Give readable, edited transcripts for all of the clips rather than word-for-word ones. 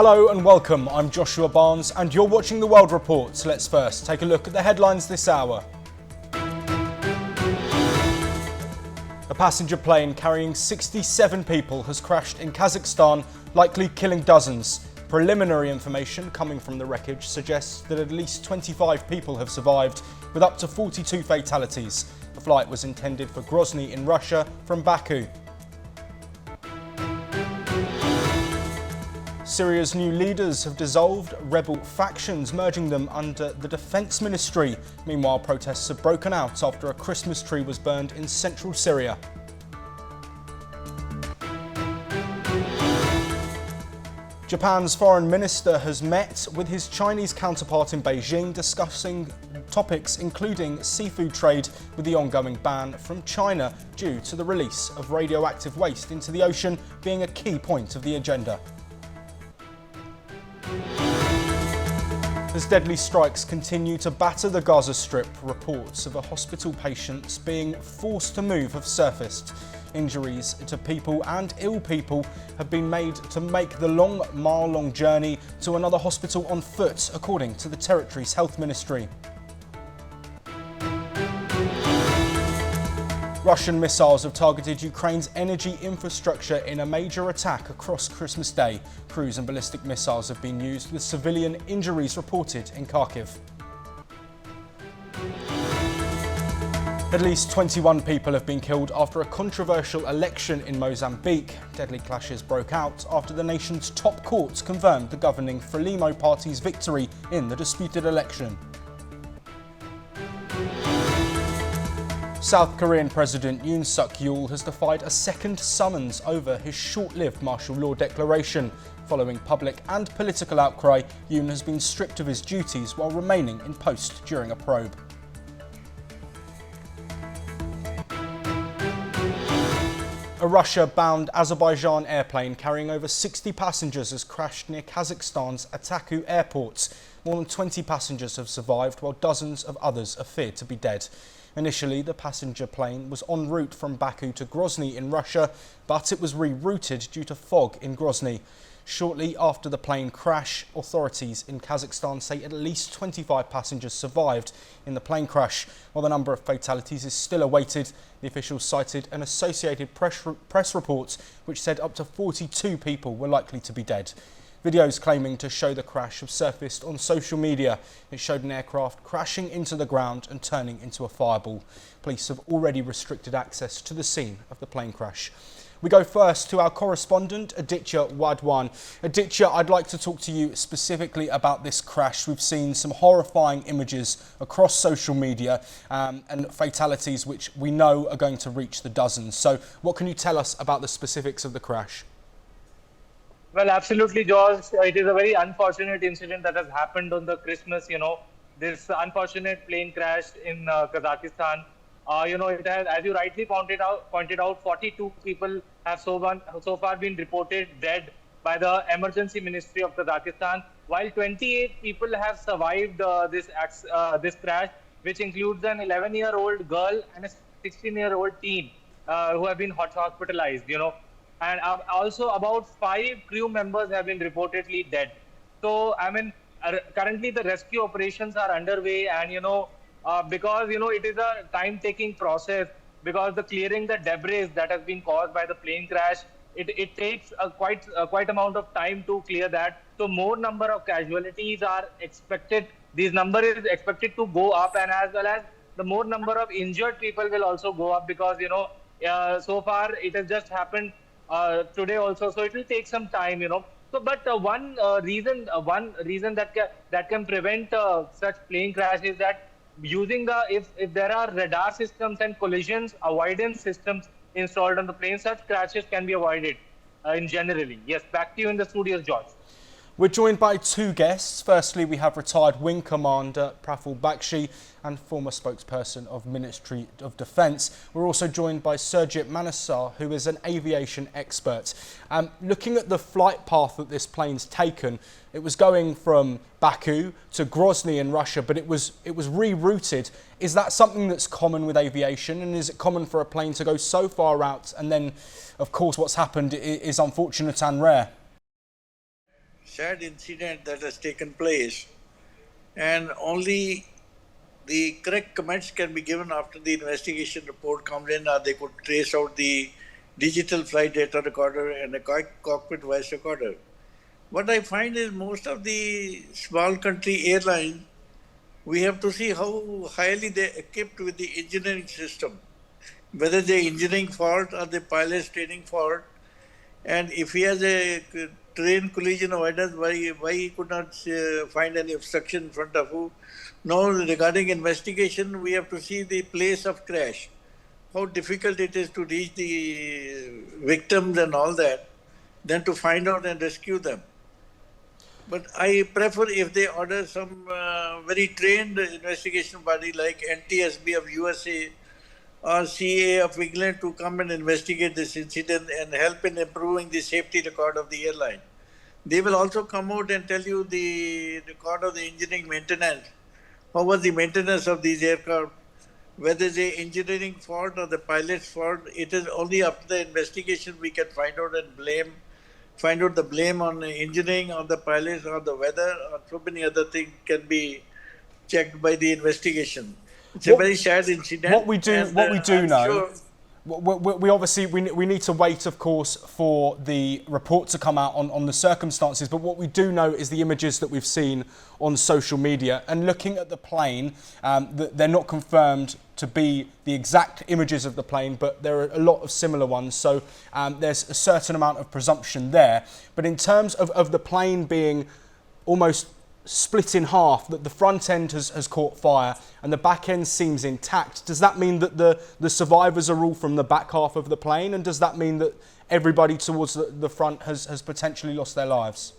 Hello and welcome, I'm Joshua Barnes and you're watching The World Report. Let's first take a look at the headlines this hour. A passenger plane carrying 67 people has crashed in Kazakhstan, likely killing dozens. Preliminary information coming from the wreckage suggests that at least 25 people have survived, with up to 42 fatalities. The flight was intended for Grozny in Russia from Baku. Syria's new leaders have dissolved rebel factions, merging them under the Defence Ministry. Meanwhile, protests have broken out after a Christmas tree was burned in central Syria. Japan's foreign minister has met with his Chinese counterpart in Beijing, discussing topics including seafood trade, with the ongoing ban from China due to the release of radioactive waste into the ocean being a key point of the agenda. As deadly strikes continue to batter the Gaza Strip, reports of a hospital patients being forced to move have surfaced. Injuries to people and ill people have been made to make the mile-long journey to another hospital on foot, according to the territory's health ministry. Russian missiles have targeted Ukraine's energy infrastructure in a major attack across Christmas Day. Cruise and ballistic missiles have been used, with civilian injuries reported in Kharkiv. At least 21 people have been killed after a controversial election in Mozambique. Deadly clashes broke out after the nation's top court confirmed the governing Frelimo party's victory in the disputed election. South Korean President Yoon Suk-yeol has defied a second summons over his short-lived martial law declaration. Following public and political outcry, Yoon has been stripped of his duties while remaining in post during a probe. A Russia-bound Azerbaijan airplane carrying over 60 passengers has crashed near Kazakhstan's Ataku airport. More than 20 passengers have survived, while dozens of others are feared to be dead. Initially, the passenger plane was en route from Baku to Grozny in Russia, but it was rerouted due to fog in Grozny. Shortly after the plane crash, authorities in Kazakhstan say at least 25 passengers survived in the plane crash. While the number of fatalities is still awaited, the officials cited an Associated Press report which said up to 42 people were likely to be dead. Videos claiming to show the crash have surfaced on social media. It showed an aircraft crashing into the ground and turning into a fireball. Police have already restricted access to the scene of the plane crash. We go first to our correspondent, Aditya Wadwan. Aditya, I'd like to talk to you specifically about this crash. We've seen some horrifying images across social media and fatalities which we know are going to reach the dozens. So what can you tell us about the specifics of the crash? Well, absolutely, George. It is a very unfortunate incident that has happened on the Christmas, this unfortunate plane crash in Kazakhstan. It has, as you rightly pointed out, 42 people have so far been reported dead by the Emergency Ministry of Kazakhstan, while 28 people have survived this crash, which includes an 11-year-old girl and a 16-year-old teen who have been hospitalized, And also about 5 crew members have been reportedly dead. So, currently the rescue operations are underway, and, because, it is a time-taking process, because the clearing the debris that has been caused by the plane crash, it takes quite amount of time to clear that. So more number of casualties are expected. This number is expected to go up, and as well as the more number of injured people will also go up, because, so far it has just happened today also, so it will take some time, So, but one reason that can prevent such plane crash is that using if there are radar systems and collisions avoidance systems installed on the plane, such crashes can be avoided in generally. Yes, back to you in the studios, George. We're joined by two guests. Firstly, we have retired Wing Commander Praful Bakshi and former spokesperson of Ministry of Defence. We're also joined by Surjit Manassar, who is an aviation expert. Looking at the flight path that this plane's taken, it was going from Baku to Grozny in Russia, but it was rerouted. Is that something that's common with aviation, and is it common for a plane to go so far out and then, of course, what's happened is unfortunate and rare? sad incident that has taken place, and only the correct comments can be given after the investigation report comes in, or they could trace out the digital flight data recorder and a cockpit voice recorder. What I find is most of the small country airlines, we have to see how highly they're equipped with the engineering system, whether the engineering fault or the pilot's training fault. And if he has a train collision avoidance, why he could not find any obstruction in front of who? Now, regarding investigation, we have to see the place of crash, how difficult it is to reach the victims and all that, then to find out and rescue them. But I prefer if they order some very trained investigation body like NTSB of USA or CA of England to come and investigate this incident and help in improving the safety record of the airline. They will also come out and tell you the record of the engineering maintenance. How was the maintenance of these aircraft? Whether it's the engineering fault or the pilot's fault, it is only after the investigation we can find out and find out the blame on engineering, on the pilots, or the weather, or so many other things can be checked by the investigation. It's a very sad incident. What we do know, we obviously we need to wait, of course, for the report to come out on the circumstances. But what we do know is the images that we've seen on social media, and looking at the plane, they're not confirmed to be the exact images of the plane, but there are a lot of similar ones. So there's a certain amount of presumption there. But in terms of the plane being almost split in half, that the front end has caught fire and the back end seems intact, does that mean that the survivors are all from the back half of the plane? And does that mean that everybody towards the front has potentially lost their lives?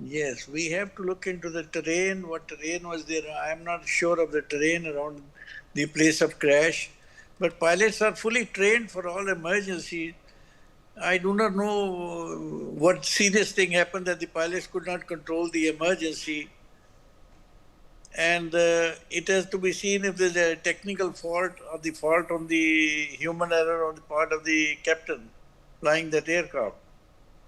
Yes, we have to look into the terrain, what terrain was there. I'm not sure of the terrain around the place of crash, but pilots are fully trained for all emergencies. I do not know what serious thing happened that the pilots could not control the emergency. And it has to be seen if there's a technical fault or the fault on the human error on the part of the captain flying that aircraft.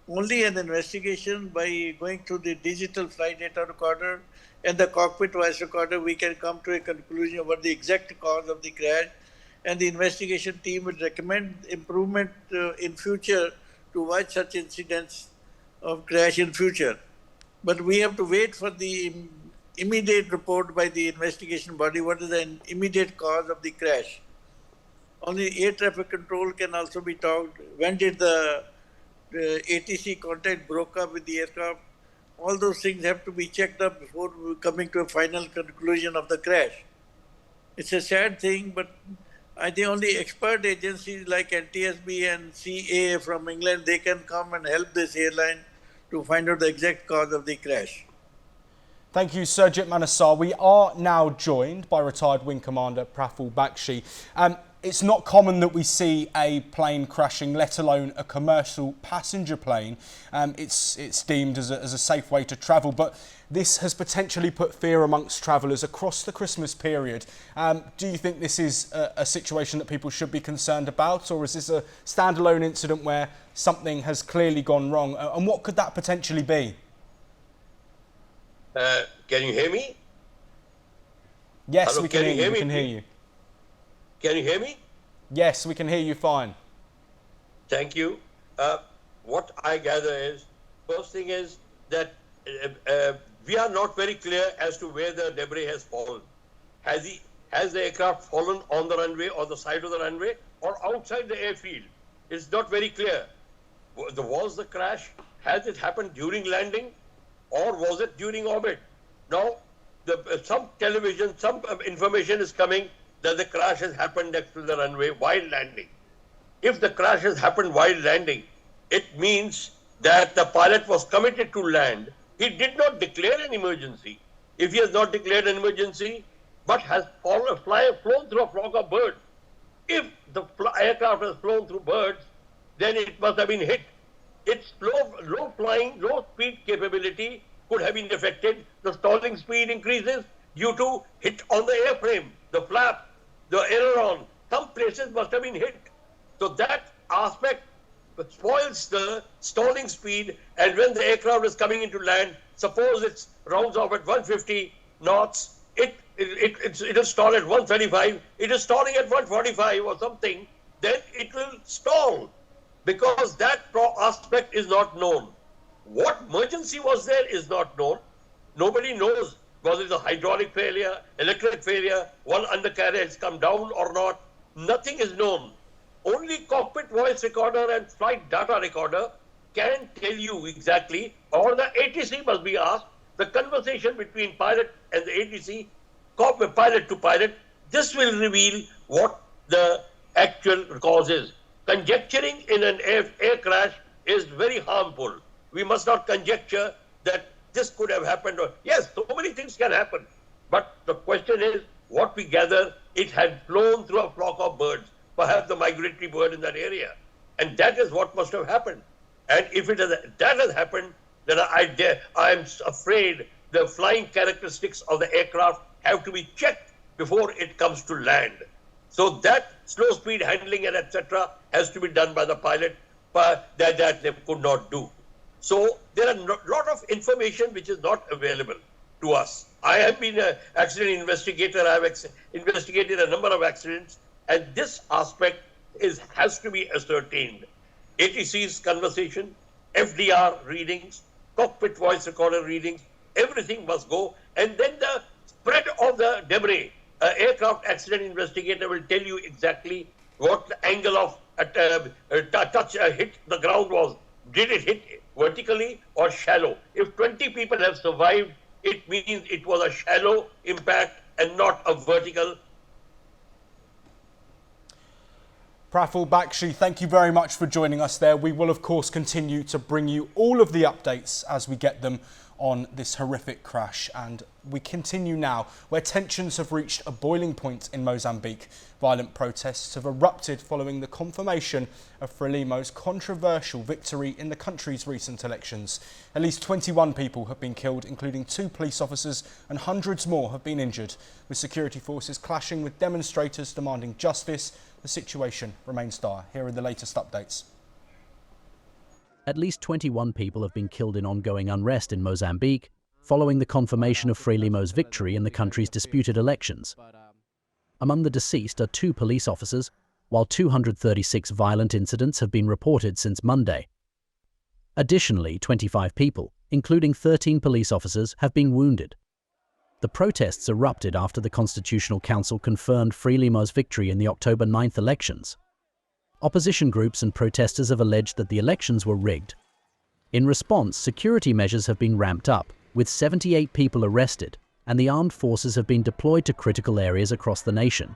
Only an investigation by going through the digital flight data recorder and the cockpit voice recorder, we can come to a conclusion about the exact cause of the crash. And the investigation team would recommend improvement in future to watch such incidents of crash in future. But we have to wait for the immediate report by the investigation body, what is the immediate cause of the crash. Only air traffic control can also be talked. When did the ATC contact broke up with the aircraft? All those things have to be checked up before coming to a final conclusion of the crash. It's a sad thing, but I think only expert agencies like NTSB and CA from England, they can come and help this airline to find out the exact cause of the crash. Thank you, Surjit Manassar. We are now joined by retired Wing Commander Praful Bakshi. It's not common that we see a plane crashing, let alone a commercial passenger plane. It's deemed as a safe way to travel, but this has potentially put fear amongst travellers across the Christmas period. Do you think this is a situation that people should be concerned about, or is this a standalone incident where something has clearly gone wrong? And what could that potentially be? Can you hear me? Yes, Hello, we can hear you. We can hear you. Can you hear me? Yes, we can hear you fine. Thank you. What I gather is, first thing is that we are not very clear as to where the debris has fallen. Has the aircraft fallen on the runway or the side of the runway or outside the airfield? It's not very clear. Was the crash, has it happened during landing or was it during orbit? Now, some television, some information is coming that the crash has happened next to the runway while landing. If the crash has happened while landing, it means that the pilot was committed to land. He did not declare an emergency. If he has not declared an emergency, but has flown through a flock of birds, if the aircraft has flown through birds, then it must have been hit. Its low flying, low speed capability could have been affected. The stalling speed increases due to hit on the airframe, the flap, the aileron. Some places must have been hit. So that aspect spoils the stalling speed, and when the aircraft is coming into land, suppose it rounds off at 150 knots, it'll stall at 135, it is stalling at 145 or something, then it will stall because that aspect is not known. What emergency was there is not known. Nobody knows whether it's a hydraulic failure, electric failure, one undercarriage has come down or not. Nothing is known. Only cockpit voice recorder and flight data recorder can tell you exactly, or the ATC must be asked, the conversation between pilot and the ATC, pilot to pilot, this will reveal what the actual cause is. Conjecturing in an air crash is very harmful. We must not conjecture that this could have happened. Yes, so many things can happen. But the question is, what we gather, it had flown through a flock of birds, perhaps the migratory bird in that area. And that is what must have happened. And if that has happened, then I am afraid the flying characteristics of the aircraft have to be checked before it comes to land. So that slow speed handling and etc. has to be done by the pilot, but that they could not do. So there are a lot of information which is not available to us. I have been an accident investigator. I have investigated a number of accidents, and this aspect has to be ascertained. ATC's conversation, FDR readings, cockpit voice recorder readings, everything must go, and then the spread of the debris. Aircraft accident investigator will tell you exactly what the angle of touch hit the ground was. Did it hit vertically or shallow? If 20 people have survived, it means it was a shallow impact and not a vertical. Praful Bakshi, thank you very much for joining us there. We will, of course, continue to bring you all of the updates as we get them on this horrific crash. And we continue now where tensions have reached a boiling point in Mozambique. Violent protests have erupted following the confirmation of Frelimo's controversial victory in the country's recent elections. At least 21 people have been killed, including 2 police officers, and hundreds more have been injured, with security forces clashing with demonstrators demanding justice. The situation remains dire. Here are the latest updates. At least 21 people have been killed in ongoing unrest in Mozambique following the confirmation of Frelimo's victory in the country's disputed elections. Among the deceased are 2 police officers, while 236 violent incidents have been reported since Monday. Additionally, 25 people, including 13 police officers, have been wounded. The protests erupted after the Constitutional Council confirmed Frelimo's victory in the October 9th elections. Opposition groups and protesters have alleged that the elections were rigged. In response, security measures have been ramped up, with 78 people arrested, and the armed forces have been deployed to critical areas across the nation.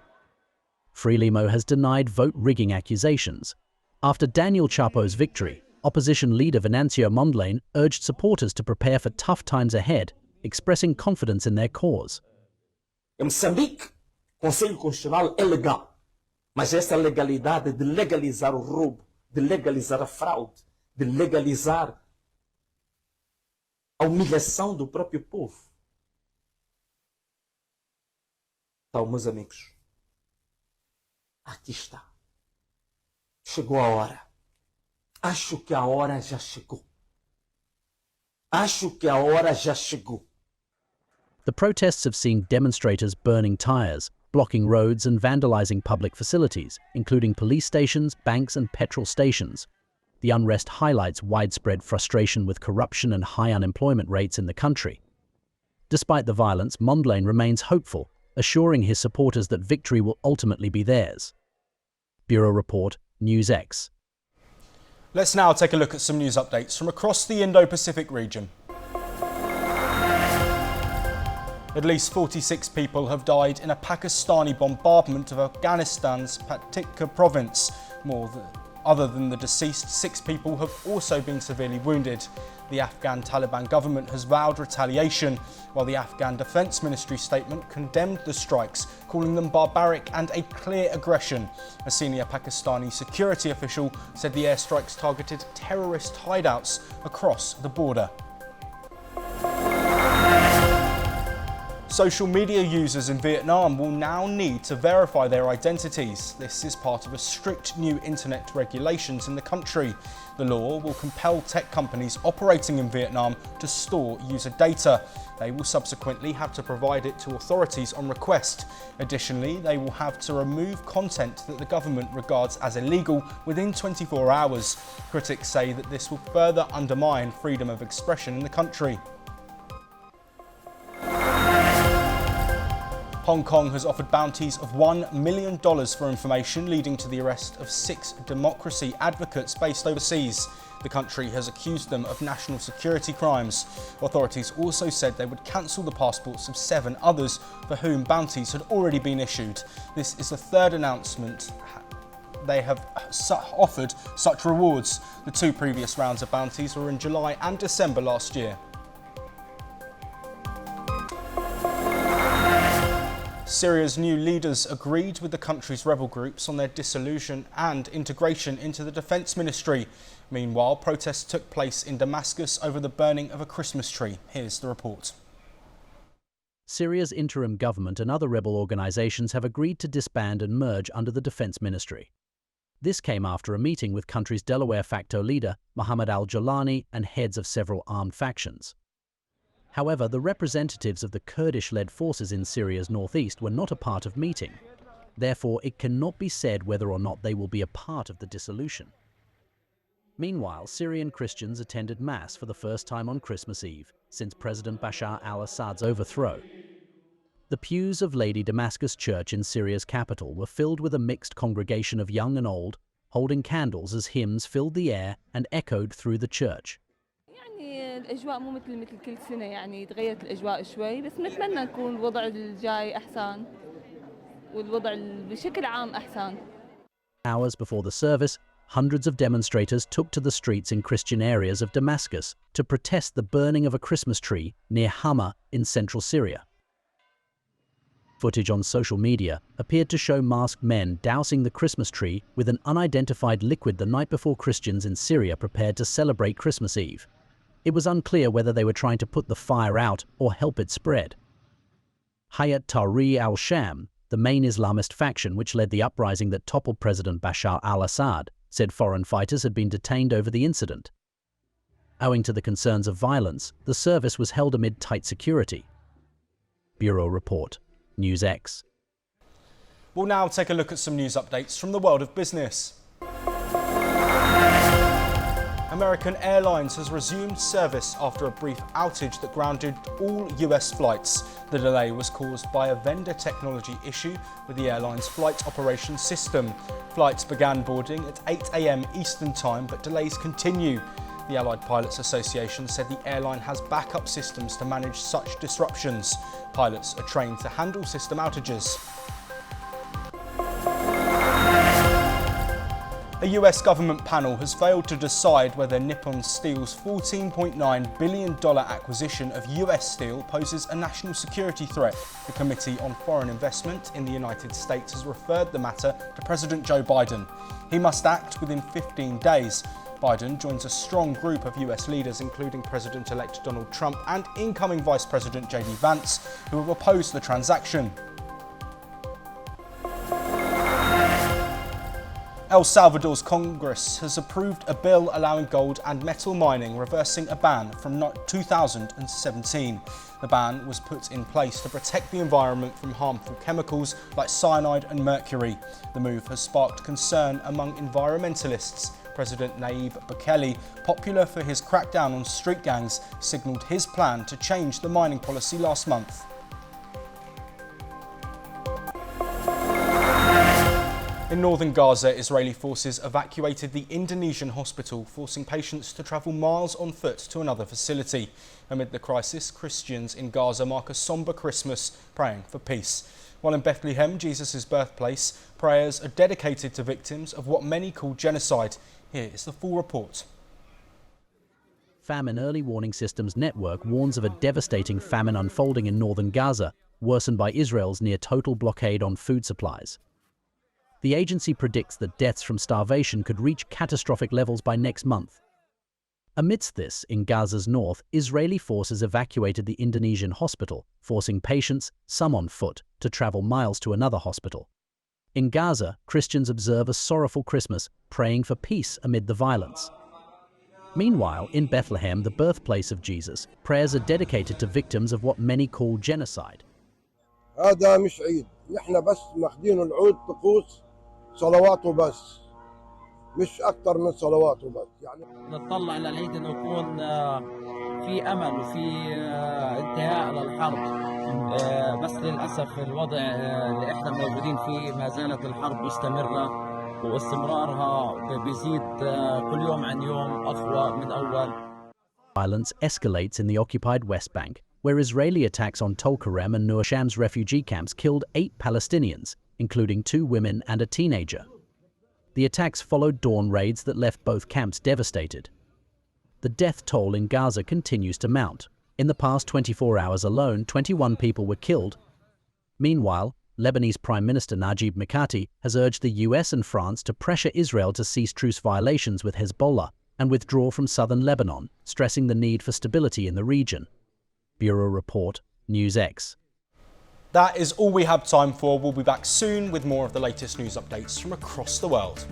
Frelimo has denied vote-rigging accusations. After Daniel Chapo's victory, opposition leader Venancio Mondlane urged supporters to prepare for tough times ahead, expressing confidence in their cause. Em Moçambique, o Conselho Constitucional é legal, mas essa legalidade de legalizar o roubo, de legalizar a fraude, de legalizar a humilhação do próprio povo. Então, meus amigos, aqui está. Chegou a hora. Acho que a hora já chegou. Acho que a hora já chegou. The protests have seen demonstrators burning tires, blocking roads and vandalizing public facilities, including police stations, banks and petrol stations. The unrest highlights widespread frustration with corruption and high unemployment rates in the country. Despite the violence, Mondlane remains hopeful, assuring his supporters that victory will ultimately be theirs. Bureau Report, NewsX. Let's now take a look at some news updates from across the Indo-Pacific region. At least 46 people have died in a Pakistani bombardment of Afghanistan's Paktika province. Other than the deceased, 6 people have also been severely wounded. The Afghan Taliban government has vowed retaliation, while the Afghan Defence Ministry statement condemned the strikes, calling them barbaric and a clear aggression. A senior Pakistani security official said the airstrikes targeted terrorist hideouts across the border. Social media users in Vietnam will now need to verify their identities. This is part of a strict new internet regulations in the country. The law will compel tech companies operating in Vietnam to store user data. They will subsequently have to provide it to authorities on request. Additionally, they will have to remove content that the government regards as illegal within 24 hours. Critics say that this will further undermine freedom of expression in the country. Hong Kong has offered bounties of $1 million for information leading to the arrest of 6 democracy advocates based overseas. The country has accused them of national security crimes. Authorities also said they would cancel the passports of 7 others for whom bounties had already been issued. This is the third announcement they have offered such rewards. The 2 previous rounds of bounties were in July and December last year. Syria's new leaders agreed with the country's rebel groups on their dissolution and integration into the defence ministry. Meanwhile, protests took place in Damascus over the burning of a Christmas tree. Here's the report. Syria's interim government and other rebel organisations have agreed to disband and merge under the defence ministry. This came after a meeting with country's Delaware facto leader, Mohammed al-Jolani, and heads of several armed factions. However, the representatives of the Kurdish-led forces in Syria's northeast were not a part of meeting. Therefore, it cannot be said whether or not they will be a part of the dissolution. Meanwhile, Syrian Christians attended Mass for the first time on Christmas Eve since President Bashar al-Assad's overthrow. The pews of Lady Damascus Church in Syria's capital were filled with a mixed congregation of young and old, holding candles as hymns filled the air and echoed through the church. الأجواء مو مثل كل سنة يعني تغيرت الأجواء شوي بس نتمنى يكون الوضع الجاي أحسن والوضع بشكل عام أحسن. Hours before the service, hundreds of demonstrators took to the streets in Christian areas of Damascus to protest the burning of a Christmas tree near Hama in central Syria. Footage on social media appeared to show masked men dousing the Christmas tree with an unidentified liquid the night before Christians in Syria prepared to celebrate Christmas Eve. It was unclear whether they were trying to put the fire out or help it spread. Hayat Tahrir al-Sham, the main Islamist faction which led the uprising that toppled President Bashar al-Assad, said foreign fighters had been detained over the incident. Owing to the concerns of violence, the service was held amid tight security. Bureau Report, NewsX. We'll now take a look at some news updates from the world of business. American Airlines has resumed service after a brief outage that grounded all US flights. The delay was caused by a vendor technology issue with the airline's flight operations system. Flights began boarding at 8 a.m. Eastern Time, but delays continue. The Allied Pilots Association said the airline has backup systems to manage such disruptions. Pilots are trained to handle system outages. A US government panel has failed to decide whether Nippon Steel's $14.9 billion acquisition of US steel poses a national security threat. The Committee on Foreign Investment in the United States has referred the matter to President Joe Biden. He must act within 15 days. Biden joins a strong group of US leaders, including President-elect Donald Trump and incoming Vice President J.D. Vance, who have opposed the transaction. El Salvador's Congress has approved a bill allowing gold and metal mining, reversing a ban from 2017. The ban was put in place to protect the environment from harmful chemicals like cyanide and mercury. The move has sparked concern among environmentalists. President Nayib Bukele, popular for his crackdown on street gangs, signalled his plan to change the mining policy last month. In northern Gaza, Israeli forces evacuated the Indonesian hospital, forcing patients to travel miles on foot to another facility. Amid the crisis, Christians in Gaza mark a sombre Christmas, praying for peace. While in Bethlehem, Jesus' birthplace, prayers are dedicated to victims of what many call genocide. Here is the full report. Famine Early Warning Systems Network warns of a devastating famine unfolding in northern Gaza, worsened by Israel's near-total blockade on food supplies. The agency predicts that deaths from starvation could reach catastrophic levels by next month. Amidst this, in Gaza's north, Israeli forces evacuated the Indonesian hospital, forcing patients, some on foot, to travel miles to another hospital. In Gaza, Christians observe a sorrowful Christmas, praying for peace amid the violence. Meanwhile, in Bethlehem, the birthplace of Jesus, prayers are dedicated to victims of what many call genocide. هذا مش عيد، نحن بس ماخذين العود طقوس صلوات وبس، مش أكثر من صلوات وبس، يعني نتطلع للعيد إنه يكون في أمل وفي انتهاء للحرب، بس للأسف الوضع اللي إحنا موجودين فيه ما زالت الحرب مستمرة، واستمرارها بيزيد كل يوم عن يوم أقوى من أول. Violence escalates in the occupied West Bank, where Israeli attacks on Tulkarem and Nur Shams refugee camps killed 8 Palestinians, including 2 women and a teenager. The attacks followed dawn raids that left both camps devastated. The death toll in Gaza continues to mount. In the past 24 hours alone, 21 people were killed. Meanwhile, Lebanese Prime Minister Najib Mikati has urged the US and France to pressure Israel to cease truce violations with Hezbollah and withdraw from southern Lebanon, stressing the need for stability in the region. Bureau Report, NewsX. That is all we have time for. We'll be back soon with more of the latest news updates from across the world.